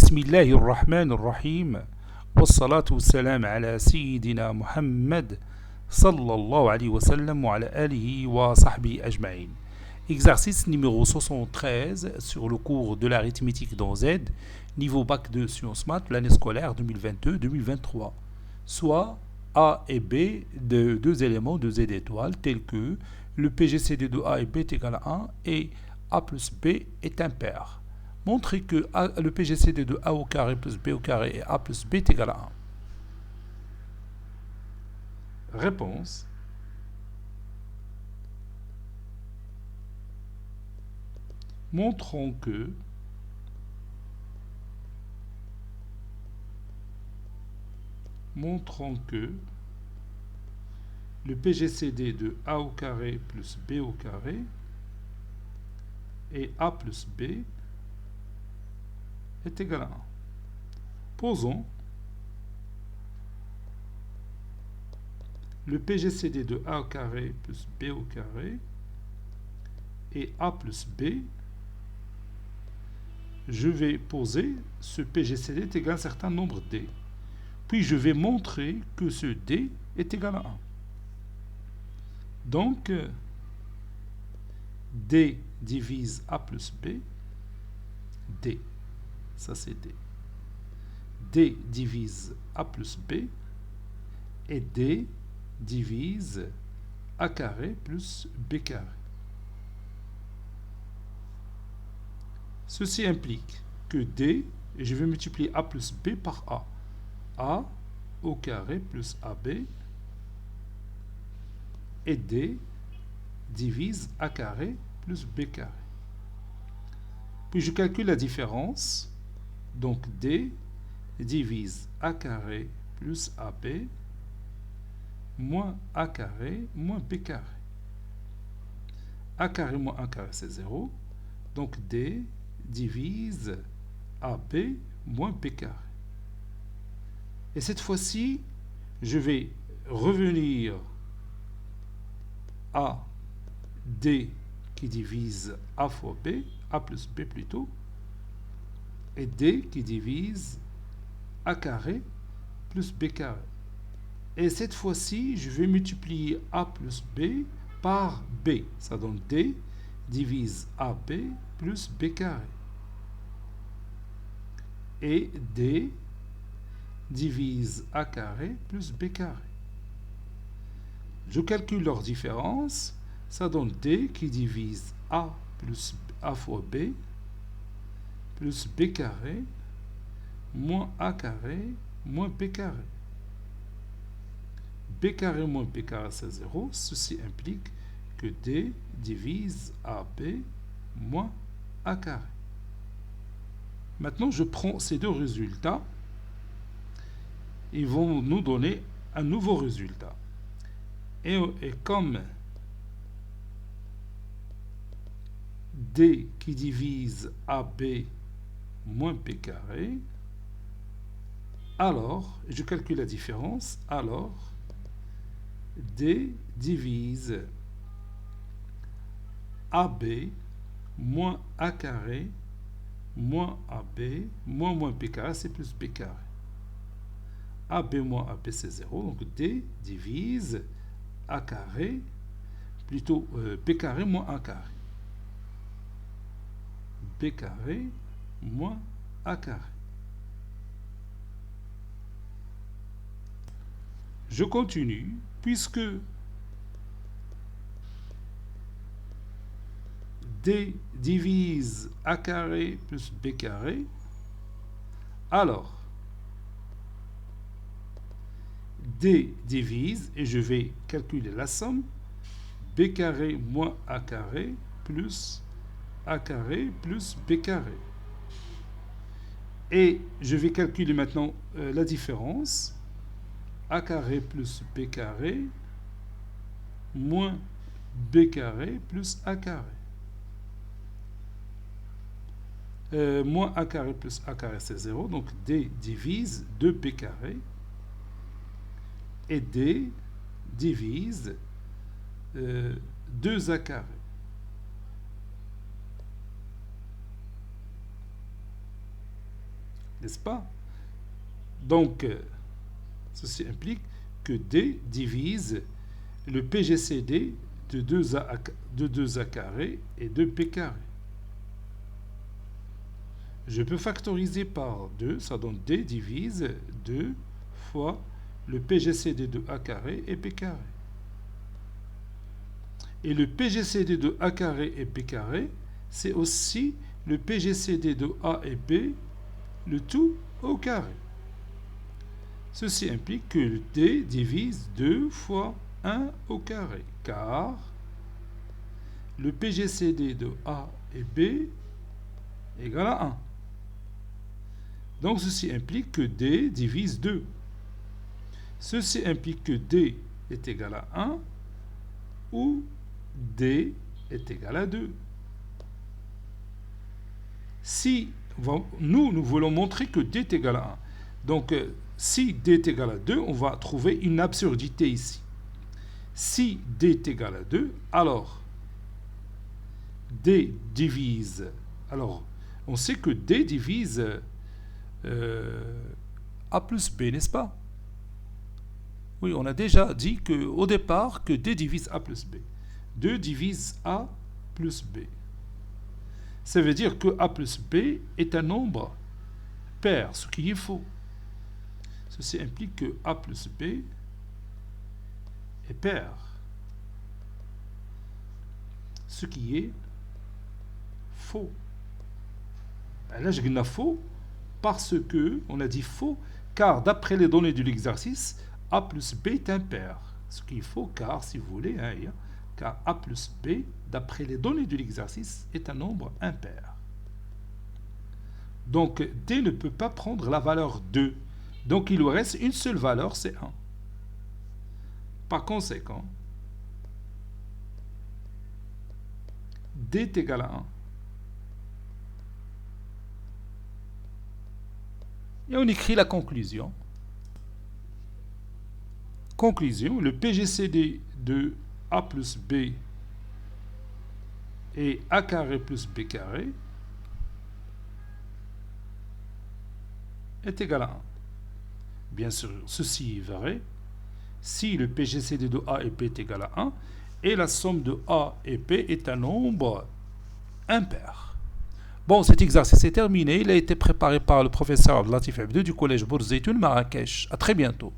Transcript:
بسم الله الرحمن الرحيم والصلاة والسلام على سيدنا محمد صلى الله عليه وسلم وعلى آله وصحبه أجمعين. Exercice numéro 73 sur le cours de l'arithmétique dans Z, niveau bac de sciences maths, l'année scolaire 2022-2023. Soit A et B de deux éléments de Z étoiles tels que le PGCD de A et B est égal à 1 et A plus B est impair. Montrez que le PGCD de A au carré plus B au carré et A plus B est égal à 1. Réponse. Montrons que le PGCD de A au carré plus B au carré et A plus B est égal à 1. Posons le PGCD de A au carré plus B au carré et A plus B. Je vais poser ce PGCD est égal à un certain nombre D. Puis je vais montrer que ce D est égal à 1. Donc, D divise A plus B. D. Ça c'est D. D divise A plus B. Et D divise A carré plus B carré. Ceci implique que D, et je vais multiplier A plus B par A. A au carré plus AB et D divise A carré plus B carré. Puis je calcule la différence. Donc D divise A carré plus AB moins A carré moins B carré. A carré moins A carré c'est 0. Donc D divise AB moins B carré. Et cette fois-ci, je vais revenir à D qui divise A fois B, A plus B plutôt, et D qui divise A carré plus B carré. Et cette fois-ci, je vais multiplier A plus B par B. Ça donne D divise AB plus B carré. Et D divise A carré plus B carré. Je calcule leur différence. Ça donne D qui divise A plus A fois B plus B carré moins A carré moins B carré. B carré moins B carré c'est 0. Ceci implique que D divise AB moins A carré. Maintenant, je prends ces deux résultats. Ils vont nous donner un nouveau résultat. Et comme D qui divise AB moins B carré, alors, je calcule la différence, alors D divise AB moins A carré moins AB moins B carré, c'est plus B carré. AB moins AB c'est 0, donc D divise A carré, plutôt B carré moins A carré. B carré moins A carré. Je continue, puisque D divise A carré plus B carré, alors D divise, et je vais calculer la somme, B carré moins A carré plus A carré plus B carré. Et je vais calculer maintenant la différence, A carré plus B carré moins B carré plus A carré. Moins A carré plus A carré c'est 0, donc D divise 2B carré. Et D divise 2A carré. n'est-ce pas? Donc, ceci implique que D divise le PGCD de 2A carré et de B carré. Je peux factoriser par 2, ça donne D divise 2 fois le PGCD de A carré et B carré. Et le PGCD de A carré et B carré, c'est aussi le PGCD de A et B, le tout au carré. Ceci implique que D divise 2 fois 1 au carré, car le PGCD de A et B égale à 1. Donc ceci implique que D divise 2. Ceci implique que D est égal à 1 ou D est égal à 2. Si nous voulons montrer que D est égal à 1, donc si D est égal à 2, on va trouver une absurdité ici. Si D est égal à 2, alors D divise. Alors, on sait que D divise A plus B, n'est-ce pas? Oui, on a déjà dit au départ que D divise A plus B. 2 divise A plus B. Ça veut dire que A plus B est un nombre pair, ce qui est faux. Ceci implique que A plus B est pair, ce qui est faux. Là, je dis faux parce que, on a dit faux, car d'après les données de l'exercice, A plus B est impair. Ce qui est faux, car, si vous voulez, car A plus B, d'après les données de l'exercice, est un nombre impair. Donc, D ne peut pas prendre la valeur 2. Donc, il lui reste une seule valeur, c'est 1. Par conséquent, D est égal à 1. Et on écrit la conclusion. Conclusion, le PGCD de A plus B et A carré plus B carré est égal à 1. Bien sûr, ceci est vrai si le PGCD de A et B est égal à 1 et la somme de A et B est un nombre impair. Bon, cet exercice est terminé. Il a été préparé par le professeur Latif Abdou du collège Bourzeitoun Marrakech. À très bientôt.